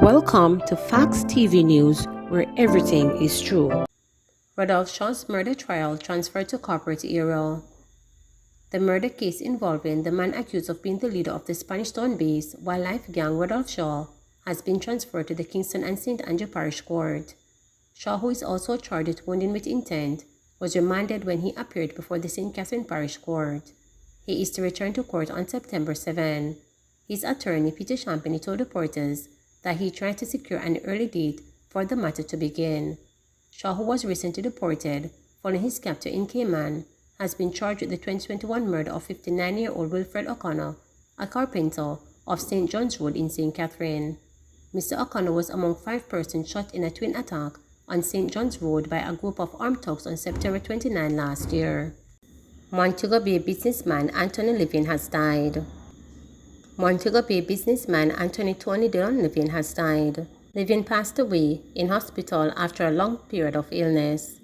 Welcome to Facts TV News, where everything is true. Rudolph Seans' murder trial transferred to corporate area. The murder case involving the man accused of being the leader of the Spanish Town-based wildlife gang Rudolph Shaw has been transferred to the Kingston and St. Andrew Parish Court. Shaw, who is also charged with wounding with intent, was remanded when he appeared before the St. Catherine Parish Court. He is to return to court on September 7. His attorney, Peter Champagny, told reporters that he tried to secure an early date for the matter to begin. Shaw, who was recently deported following his capture in Cayman, has been charged with the 2021 murder of 59-year-old Wilfred O'Connor, a carpenter of St. John's Road in St. Catherine. Mr. O'Connor was among 5 persons shot in a twin attack on St. John's Road by a group of armed thugs on September 29 last year. Montego Bay businessman Anthony Living has died. Montego Bay businessman Anthony Tony Dillon Living has died. Living passed away in hospital after a long period of illness.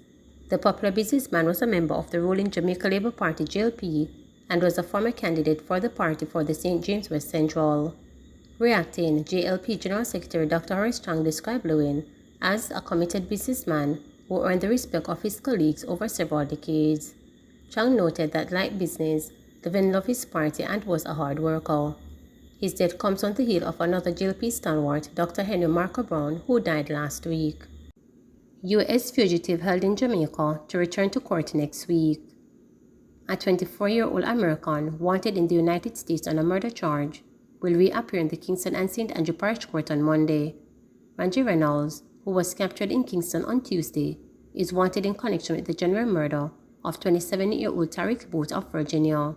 The popular businessman was a member of the ruling Jamaica Labour Party JLP and was a former candidate for the party for the St. James West Central. Reacting, JLP General Secretary Dr. Horace Chang described Lewin as a committed businessman who earned the respect of his colleagues over several decades. Chang noted that, like business, Lewin loved his party and was a hard worker. His death comes on the heel of another JLP stalwart, Dr. Henry Marco Brown, who died last week. U.S. fugitive held in Jamaica to return to court next week. A 24-year-old American wanted in the United States on a murder charge will reappear in the Kingston and St. Andrew Parish Court on Monday. Randy Reynolds, who was captured in Kingston on Tuesday, is wanted in connection with the January murder of 27-year-old Tariq Booth of Virginia.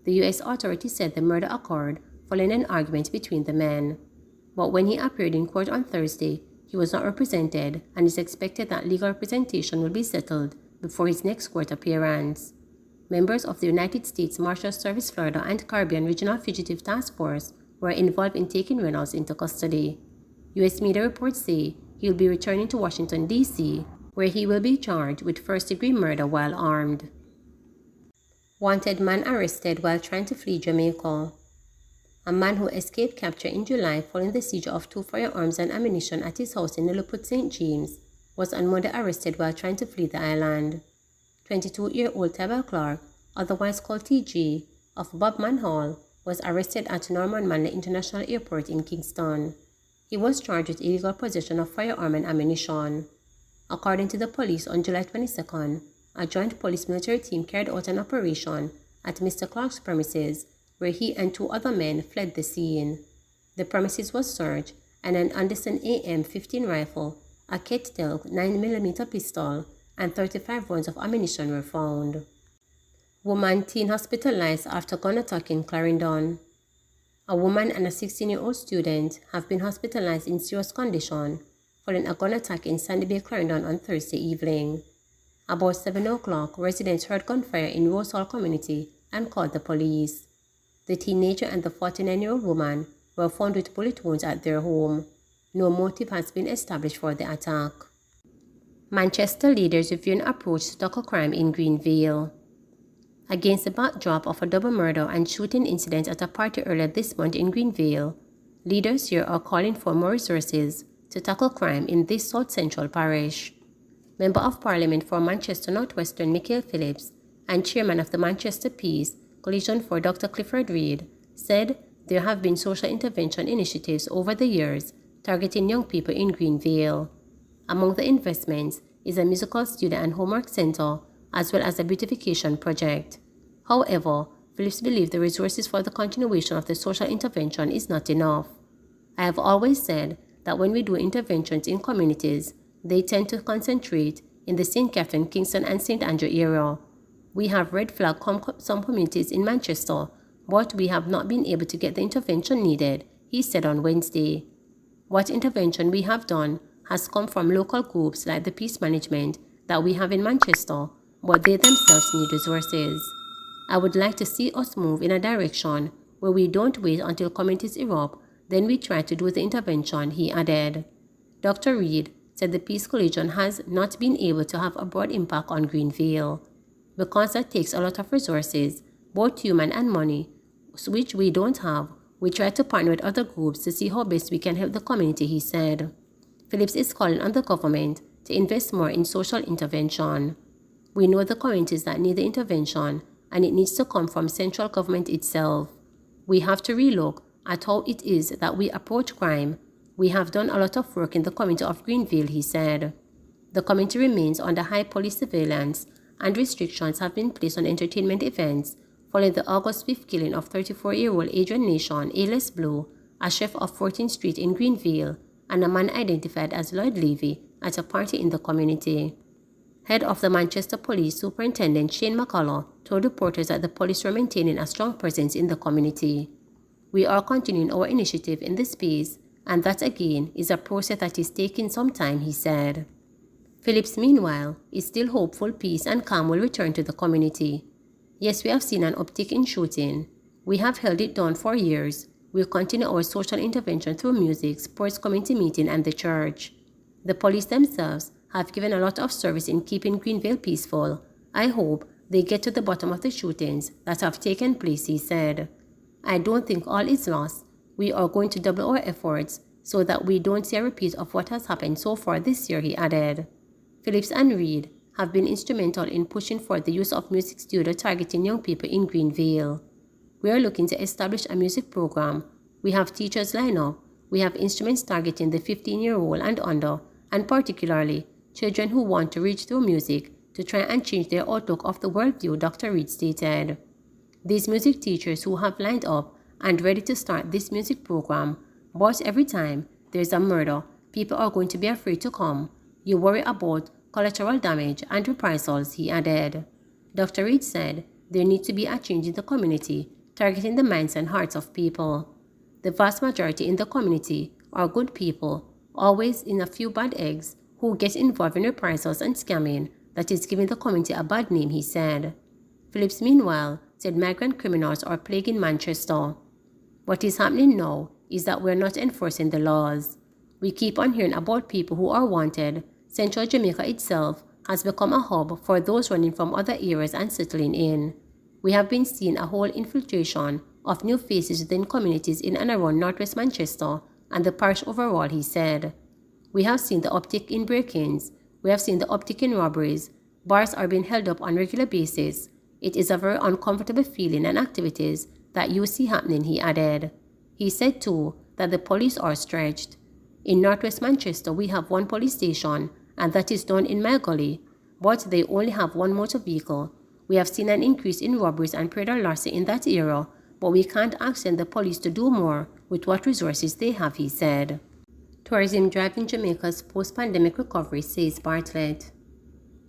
The U.S. authorities said the murder occurred following an argument between the men. But when he appeared in court on Thursday, he was not represented, and it's expected that legal representation will be settled before his next court appearance. Members of the United States Marshal Service Florida and Caribbean Regional Fugitive Task Force were involved in taking Reynolds into custody. U.S. media reports say he will be returning to Washington, D.C., where he will be charged with first-degree murder while armed. Wanted man arrested while trying to flee Jamaica. A man who escaped capture in July following the seizure of 2 firearms and ammunition at his house in Lilliput, St. James, was on Monday arrested while trying to flee the island. 22-year-old Tabal Clark, otherwise called TG, of Bobman Hall, was arrested at Norman Manley International Airport in Kingston. He was charged with illegal possession of firearm and ammunition. According to the police, on July 22nd, a joint police-military team carried out an operation at Mr. Clark's premises, where he and 2 other men fled the scene. The premises was searched, and an Anderson AM-15 rifle, a Kettel 9mm pistol, and 35 rounds of ammunition were found. Woman teen hospitalized after gun attack in Clarendon. A woman and a 16-year-old student have been hospitalized in serious condition following a gun attack in Sandy Bay, Clarendon on Thursday evening. About 7 o'clock, residents heard gunfire in Rose Hall community and called the police. The teenager and the 49-year-old woman were found with bullet wounds at their home. No motive has been established for the attack. Manchester leaders review an approach to tackle crime in Greenville. Against the backdrop of a double murder and shooting incident at a party earlier this month in Greenville, leaders here are calling for more resources to tackle crime in this South Central parish. Member of Parliament for Manchester Northwestern Michael Phillips and Chairman of the Manchester Peace Coalition for Dr. Clifford Reid said there have been social intervention initiatives over the years targeting young people in Greenville. Among the investments is a musical studio and homework center, as well as a beautification project. However, Phillips believes the resources for the continuation of the social intervention is not enough. I have always said that when we do interventions in communities, they tend to concentrate in the St. Catherine, Kingston, and St. Andrew area. We have red flag some communities in Manchester, but we have not been able to get the intervention needed, he said on Wednesday. What intervention we have done has come from local groups like the Peace Management that we have in Manchester, but they themselves need resources. I would like to see us move in a direction where we don't wait until communities erupt, then we try to do the intervention, he added. Dr. Reid said the Peace Coalition has not been able to have a broad impact on Greenville, because that takes a lot of resources, both human and money, which we don't have. We try to partner with other groups to see how best we can help the community, he said. Phillips is calling on the government to invest more in social intervention. We know the communities that need the intervention, and it needs to come from central government itself. We have to relook at how it is that we approach crime. We have done a lot of work in the community of Greenville, he said. The community remains under high police surveillance, and restrictions have been placed on entertainment events following the August 5th killing of 34-year-old Adrian Nation, alias Blue, a chef of 14th Street in Greenville, and a man identified as Lloyd Levy at a party in the community. Head of the Manchester Police Superintendent Shane McCullough told reporters that the police were maintaining a strong presence in the community. We are continuing our initiative in this space, and that again is a process that is taking some time, he said. Phillips, meanwhile, is still hopeful peace and calm will return to the community. Yes, we have seen an uptick in shooting. We have held it down for years. We'll continue our social intervention through music, sports, community meeting, and the church. The police themselves have given a lot of service in keeping Greenville peaceful. I hope they get to the bottom of the shootings that have taken place, he said. I don't think all is lost. We are going to double our efforts so that we don't see a repeat of what has happened so far this year, he added. Phillips and Reed have been instrumental in pushing for the use of music studio targeting young people in Greenville. We are looking to establish a music program. We have teachers lined up. We have instruments targeting the 15-year-old and under, and particularly children who want to reach through music to try and change their outlook of the worldview, Dr. Reed stated. These music teachers who have lined up and ready to start this music program, but every time there's a murder, people are going to be afraid to come. You worry about collateral damage and reprisals, he added. Dr. Reed said there needs to be a change in the community, targeting the minds and hearts of people. The vast majority in the community are good people, always in a few bad eggs, who get involved in reprisals and scamming that is giving the community a bad name, he said. Phillips, meanwhile, said migrant criminals are plaguing Manchester. What is happening now is that we're not enforcing the laws. We keep on hearing about people who are wanted. Central Jamaica itself has become a hub for those running from other areas and settling in. We have been seeing a whole infiltration of new faces within communities in and around northwest Manchester and the parish overall, he said. We have seen the uptick in break-ins. We have seen the uptick in robberies. Bars are being held up on a regular basis. It is a very uncomfortable feeling and activities that you see happening, he added. He said too that the police are stretched. In northwest Manchester, we have one police station, and that is down in my gully, but they only have one motor vehicle. We have seen an increase in robberies and predatory larceny in that area, but we can't ask the police to do more with what resources they have, he said. Tourism driving Jamaica's post-pandemic recovery, says Bartlett.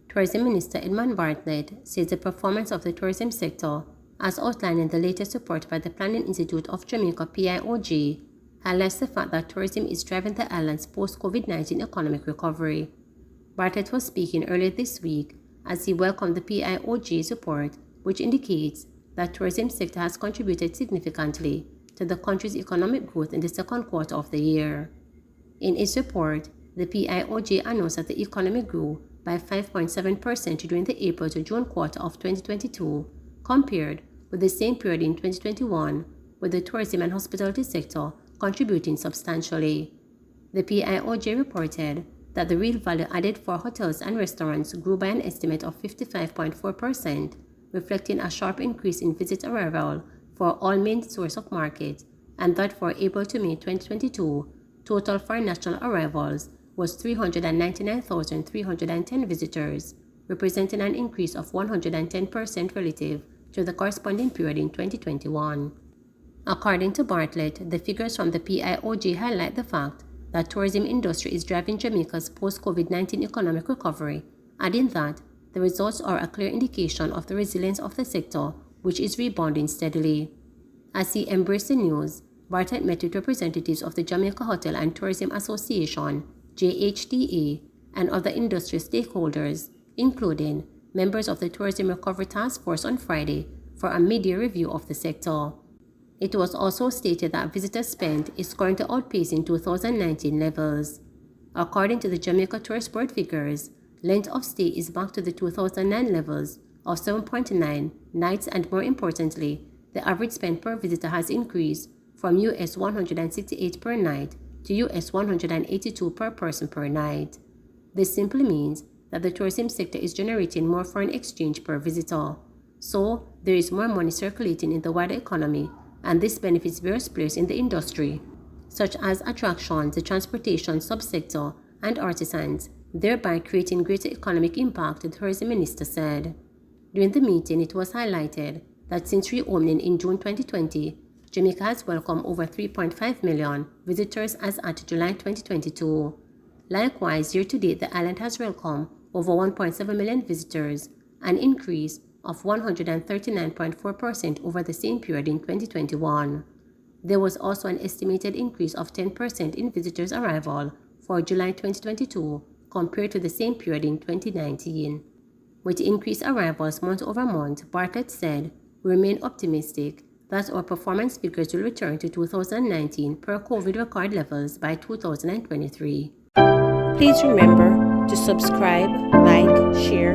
Tourism Minister Edmund Bartlett says the performance of the tourism sector, as outlined in the latest report by the Planning Institute of Jamaica PIOJ, highlights the fact that tourism is driving the island's post-COVID-19 economic recovery. Bartlett was speaking earlier this week as he welcomed the PIOJ's report, which indicates that the tourism sector has contributed significantly to the country's economic growth in the second quarter of the year. In its report, the PIOJ announced that the economy grew by 5.7% during the April to June quarter of 2022, compared with the same period in 2021, with the tourism and hospitality sector contributing substantially. The PIOJ reported that the real value added for hotels and restaurants grew by an estimate of 55.4%, reflecting a sharp increase in visit arrival for all main sources of market, and that for April to May 2022, total foreign national arrivals was 399,310 visitors, representing an increase of 110% relative to the corresponding period in 2021. According to Bartlett, the figures from the PIOJ highlight the fact that tourism industry is driving Jamaica's post-COVID-19 economic recovery, adding that the results are a clear indication of the resilience of the sector, which is rebounding steadily. As he embraced the news, Bartlett met with representatives of the Jamaica Hotel and Tourism Association, JHTA, and other industry stakeholders, including members of the Tourism Recovery Task Force on Friday, for a mid-year review of the sector. It was also stated that visitor spend is currently outpacing 2019 levels. According to the Jamaica Tourist Board figures, length of stay is back to the 2009 levels of 7.9 nights, and more importantly, the average spend per visitor has increased from US $168 per night to US $182 per person per night. This simply means that the tourism sector is generating more foreign exchange per visitor. So, there is more money circulating in the wider economy, and this benefits various players in the industry, such as attractions, the transportation subsector, and artisans, thereby creating greater economic impact, the tourism minister said. During the meeting, it was highlighted that since reopening in June 2020, Jamaica has welcomed over 3.5 million visitors as at July 2022. Likewise, year-to-date, the island has welcomed over 1.7 million visitors, an increase of 139.4% over the same period in 2021. There was also an estimated increase of 10% in visitors' arrival for July 2022 compared to the same period in 2019. With increased arrivals month over month, Bartlett said, "We remain optimistic that our performance figures will return to 2019 per-COVID record levels by 2023. Please remember to subscribe, like, share,